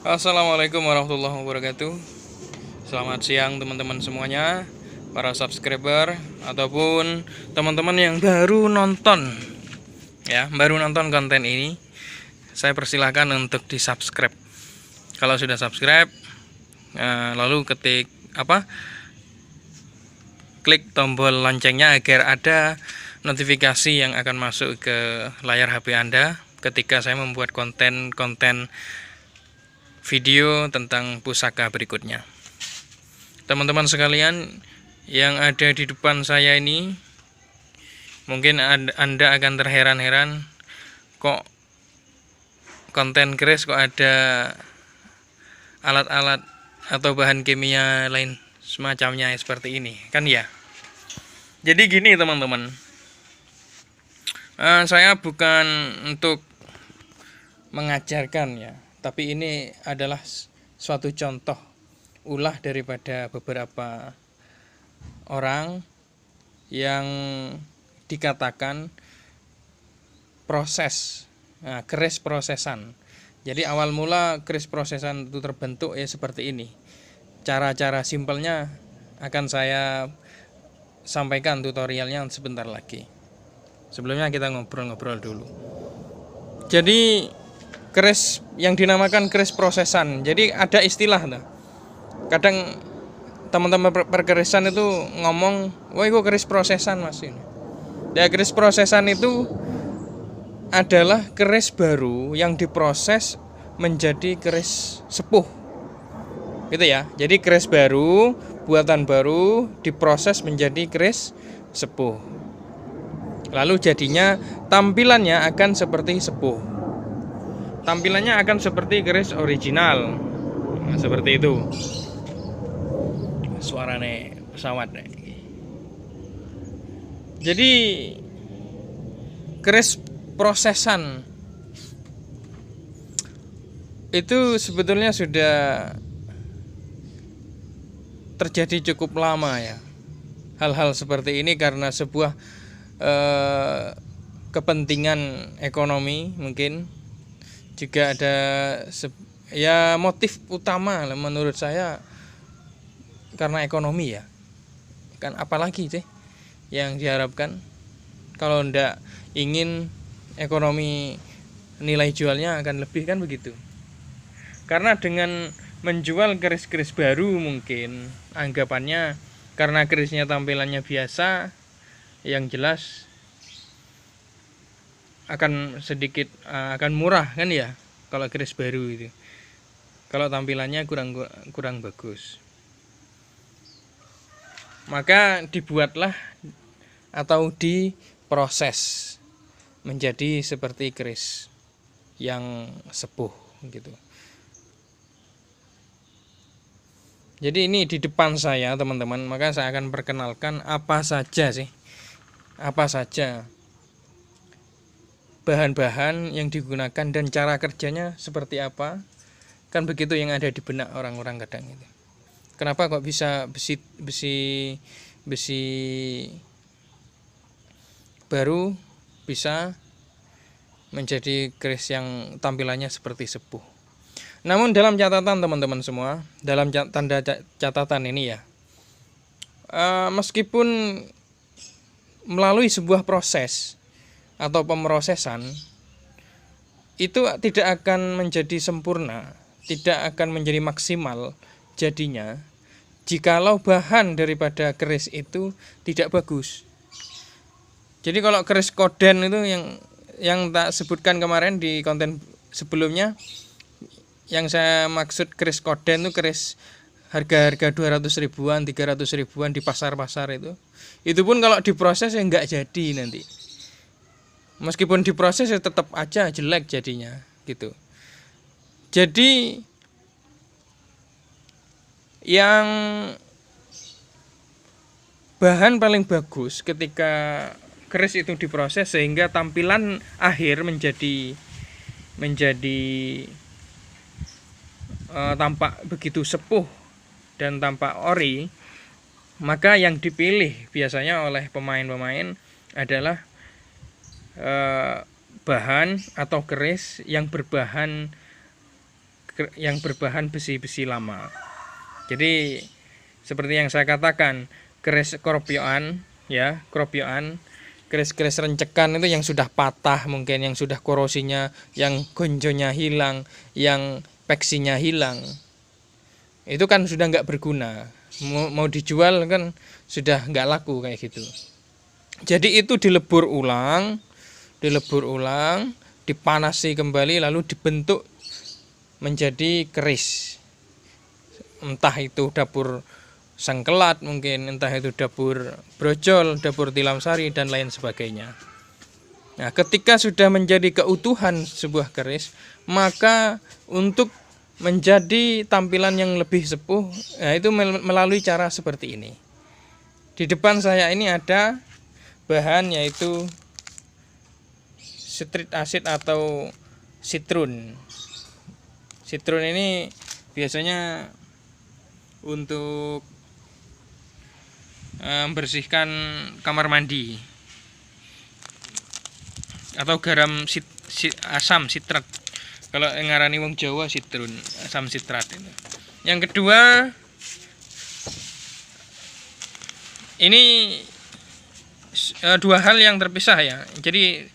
Assalamualaikum warahmatullahi wabarakatuh. Selamat siang teman-teman semuanya, para subscriber ataupun teman-teman yang baru nonton baru nonton konten ini. Saya persilahkan untuk di subscribe. Kalau sudah subscribe, lalu klik tombol loncengnya agar ada notifikasi yang akan masuk ke layar HP Anda ketika saya membuat konten-konten video tentang pusaka berikutnya. Teman-teman sekalian yang ada di depan saya ini, mungkin Anda akan terheran-heran, kok konten keris kok ada alat-alat atau bahan kimia lain semacamnya seperti ini, kan ya? Jadi gini teman-teman, saya bukan untuk mengajarkan ya, tapi ini adalah suatu contoh ulah daripada beberapa orang yang dikatakan proses keris prosesan. Jadi awal mula keris prosesan itu terbentuk ya seperti ini. Cara-cara simpelnya akan saya sampaikan tutorialnya sebentar lagi. Sebelumnya kita ngobrol-ngobrol dulu. Jadi keris yang dinamakan keris prosesan. Jadi ada istilah kadang teman-teman perkerisan itu ngomong, wah itu keris prosesan mas ini. Ya, keris prosesan itu adalah keris baru yang diproses menjadi keris sepuh, gitu ya. Jadi keris baru, buatan baru diproses menjadi keris sepuh. Lalu jadinya tampilannya akan seperti sepuh. Tampilannya akan seperti keris original. Nah, seperti itu. Suaranya pesawat nih. Jadi keris prosesan itu sebetulnya sudah terjadi cukup lama ya. Hal-hal seperti ini karena sebuah kepentingan ekonomi mungkin. Juga ada motif utama menurut saya karena ekonomi ya. Kan apalagi sih yang diharapkan kalau ndak ingin ekonomi nilai jualnya akan lebih, kan begitu. Karena dengan menjual keris-keris baru mungkin anggapannya karena kerisnya tampilannya biasa, yang jelas akan sedikit akan murah kan ya kalau keris baru itu. Kalau tampilannya kurang bagus, maka dibuatlah atau diproses menjadi seperti keris yang sepuh gitu. Jadi ini di depan saya teman-teman, maka saya akan perkenalkan apa saja bahan-bahan yang digunakan dan cara kerjanya seperti apa. Kan begitu yang ada di benak orang-orang kadang itu. Kenapa kok bisa besi baru bisa menjadi keris yang tampilannya seperti sepuh. Namun dalam catatan teman-teman semua, dalam tanda catatan ini ya, meskipun melalui sebuah proses atau pemrosesan itu tidak akan menjadi sempurna, tidak akan menjadi maksimal jadinya jikalau bahan daripada keris itu tidak bagus. Jadi kalau keris koden itu yang tak sebutkan kemarin di konten sebelumnya, yang saya maksud keris koden itu keris harga 200 ribuan, 300 ribuan di pasar-pasar itu pun kalau diproses ya nggak jadi nanti. Meskipun diproses ya tetap aja jelek jadinya gitu. Jadi yang bahan paling bagus ketika keris itu diproses sehingga tampilan akhir menjadi tampak begitu sepuh dan tampak ori, maka yang dipilih biasanya oleh pemain-pemain adalah bahan atau keris yang berbahan yang berbahan besi-besi lama. Jadi seperti yang saya katakan, keris kropioan ya, kropioan, keris-keris rencekan itu yang sudah patah, mungkin yang sudah korosinya, yang gonjonya hilang, yang peksinya hilang, itu kan sudah nggak berguna, mau dijual kan sudah nggak laku kayak gitu. Jadi itu dilebur ulang, dipanasi kembali, lalu dibentuk menjadi keris. Entah itu dapur Sengkelat mungkin, entah itu dapur brojol, dapur tilam sari, dan lain sebagainya. Nah, ketika sudah menjadi keutuhan sebuah keris, maka untuk menjadi tampilan yang lebih sepuh, nah itu melalui cara seperti ini. Di depan saya ini ada bahan, yaitu citric acid atau sitrun. Sitrun ini biasanya untuk membersihkan kamar mandi, atau garam asam sitrat. Kalau ngarani wong Jawa sitrun, asam sitrat itu. Yang kedua, ini dua hal yang terpisah ya. Jadi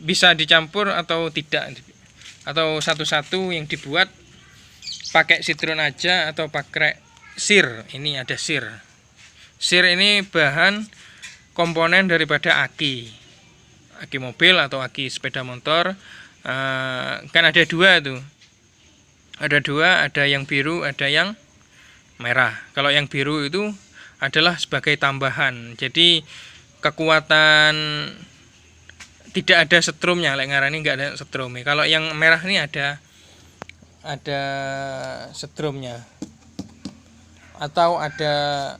bisa dicampur atau tidak, atau satu-satu yang dibuat pakai sitrun aja atau pakai sir. Ini ada sir. Sir ini bahan komponen daripada aki mobil atau aki sepeda motor. Kan ada dua tuh, ada yang biru, ada yang merah. Kalau yang biru itu adalah sebagai tambahan, jadi kekuatan tidak ada setrumnya, lek ngarani nggak ada setrumnya. Kalau yang merah ini ada setrumnya, atau ada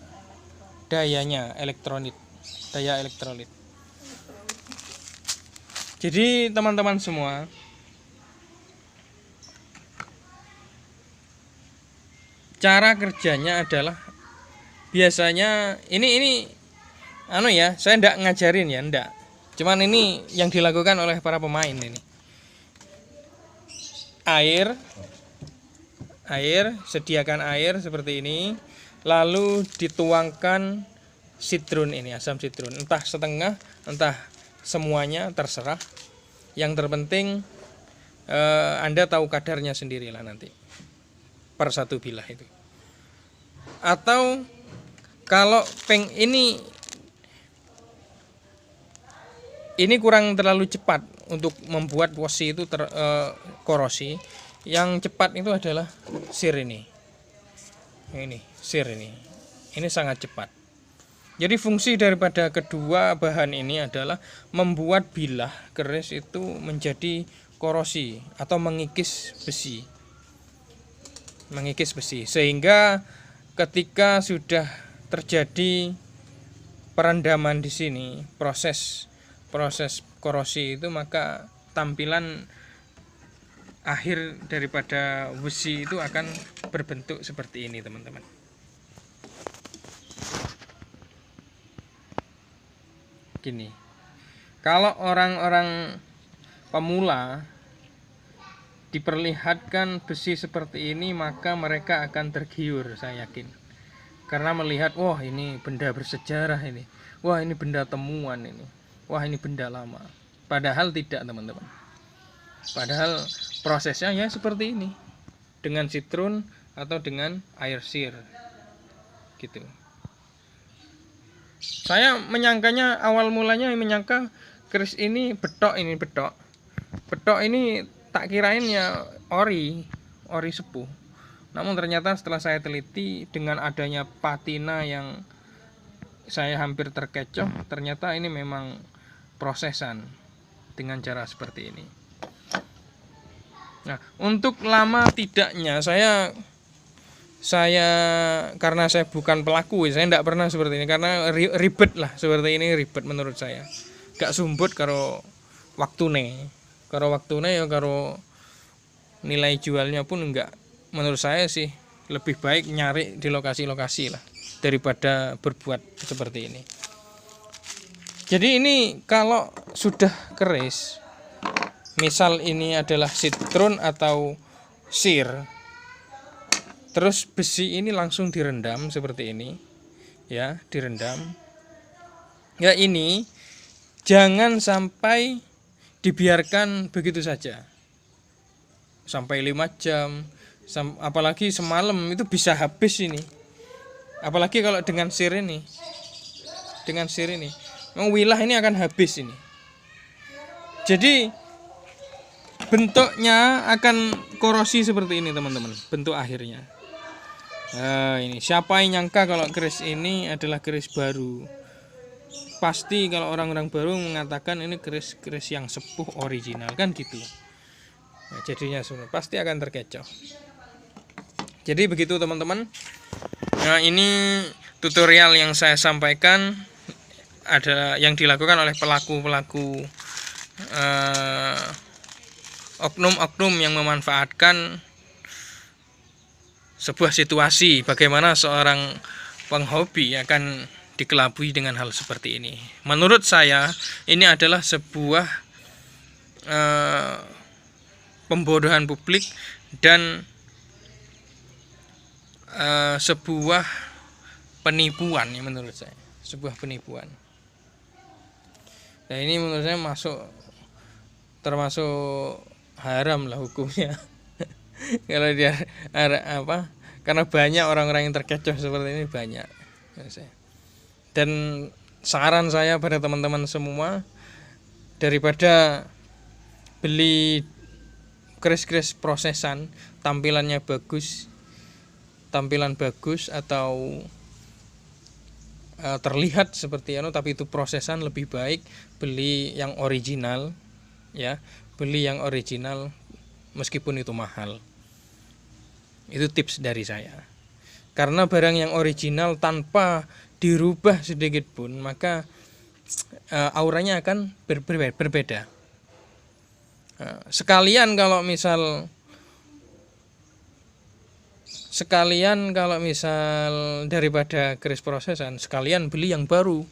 daya elektrolit. Jadi teman-teman semua, cara kerjanya adalah biasanya ini ya, saya ndak ngajarin ya, ndak. Cuman ini yang dilakukan oleh para pemain ini. Air, sediakan air seperti ini, lalu dituangkan sitrun ini, asam sitrun, entah setengah, entah semuanya, terserah. Yang terpenting Anda tahu kadarnya sendirilah nanti per satu bilah itu. Atau kalau ini kurang terlalu cepat untuk membuat wesi itu korosi, yang cepat itu adalah sir ini. Ini sangat cepat. Jadi fungsi daripada kedua bahan ini adalah membuat bilah keris itu menjadi korosi atau mengikis besi. Sehingga ketika sudah terjadi perendaman di sini, proses korosi itu, maka tampilan akhir daripada besi itu akan berbentuk seperti ini, teman-teman. Gini, kalau orang-orang pemula diperlihatkan besi seperti ini, maka mereka akan tergiur, saya yakin, karena melihat, wah ini benda bersejarah ini, wah ini benda temuan ini, wah ini benda lama. Padahal tidak, teman-teman. Padahal prosesnya ya seperti ini, dengan sitrun atau dengan air sir gitu. Saya menyangkanya, awal mulanya menyangka keris ini betok ini tak kirain ya ori sepuh. Namun ternyata setelah saya teliti, dengan adanya patina yang saya hampir terkecoh, ternyata ini memang prosesan dengan cara seperti ini. Nah, untuk lama tidaknya, saya karena saya bukan pelaku, saya tidak pernah seperti ini, karena ribet lah seperti ini, ribet menurut saya. Gak sumbut karo waktune ya, karo nilai jualnya pun enggak. Menurut saya sih lebih baik nyari di lokasi-lokasi lah daripada berbuat seperti ini. Jadi ini kalau sudah keris, misal ini adalah sitrun atau sir, Terus besi ini langsung direndam seperti ini, ya, direndam. Ya, ini jangan sampai dibiarkan begitu saja sampai 5 jam, apalagi semalam itu bisa habis ini. Apalagi kalau dengan sir ini, memang wilah ini akan habis ini. Jadi bentuknya akan korosi seperti ini teman-teman, bentuk akhirnya. Nah, ini siapa yang nyangka kalau keris ini adalah keris baru? Pasti kalau orang-orang baru mengatakan ini keris yang sepuh original, kan gitu. Nah, jadinya semua pasti akan terkecoh. Jadi begitu teman-teman. Nah, ini tutorial yang saya sampaikan adalah yang dilakukan oleh pelaku-pelaku oknum-oknum yang memanfaatkan sebuah situasi bagaimana seorang penghobi akan dikelabui dengan hal seperti ini. Menurut saya ini adalah sebuah pembodohan publik dan sebuah penipuan, ya, menurut saya sebuah penipuan. Nah, ini menurut saya termasuk haram lah hukumnya. Kalau dia karena banyak orang-orang yang terkecoh seperti ini, banyak. Dan saran saya pada teman-teman semua, daripada beli keris-keris prosesan tampilan bagus atau terlihat seperti tapi itu prosesan, lebih baik beli yang original, ya, beli yang original meskipun itu mahal. Itu tips dari saya. Karena barang yang original tanpa dirubah sedikit pun, maka auranya akan berbeda. Sekalian kalau misal daripada keris prosesan, sekalian beli yang baru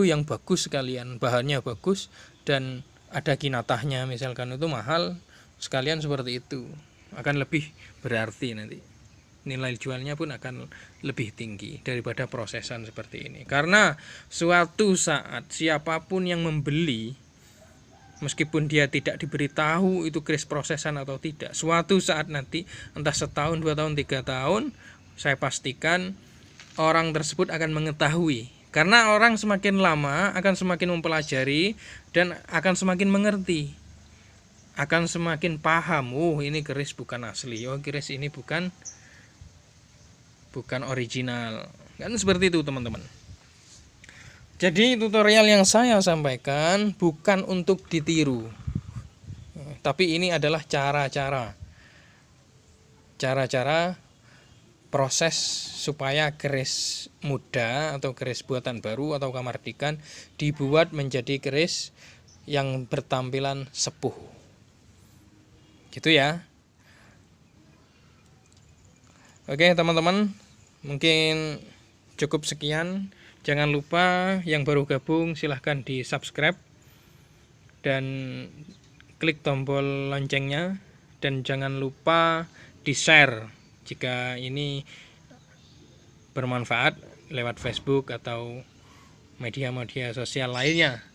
yang bagus, sekalian bahannya bagus dan ada kinatahnya misalkan, itu mahal, sekalian seperti itu akan lebih berarti, nanti nilai jualnya pun akan lebih tinggi daripada prosesan seperti ini. Karena suatu saat siapapun yang membeli, meskipun dia tidak diberitahu itu keris prosesan atau tidak, suatu saat nanti, entah setahun, 2 tahun, 3 tahun, saya pastikan orang tersebut akan mengetahui. Karena orang semakin lama akan semakin mempelajari dan akan semakin mengerti, akan semakin paham, ini keris bukan asli, keris ini bukan original, kan seperti itu teman-teman. Jadi tutorial yang saya sampaikan bukan untuk ditiru, tapi ini adalah cara-cara proses supaya keris muda atau keris buatan baru atau kamardikan dibuat menjadi keris yang bertampilan sepuh, gitu ya. Oke teman-teman, mungkin cukup sekian. Jangan lupa yang baru gabung silahkan di subscribe dan klik tombol loncengnya, dan jangan lupa di share jika ini bermanfaat lewat Facebook atau media-media sosial lainnya.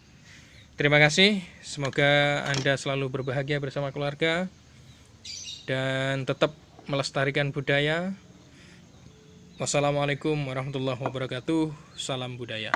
Terima kasih, semoga Anda selalu berbahagia bersama keluarga dan tetap melestarikan budaya. Wassalamualaikum warahmatullahi wabarakatuh. Salam budaya.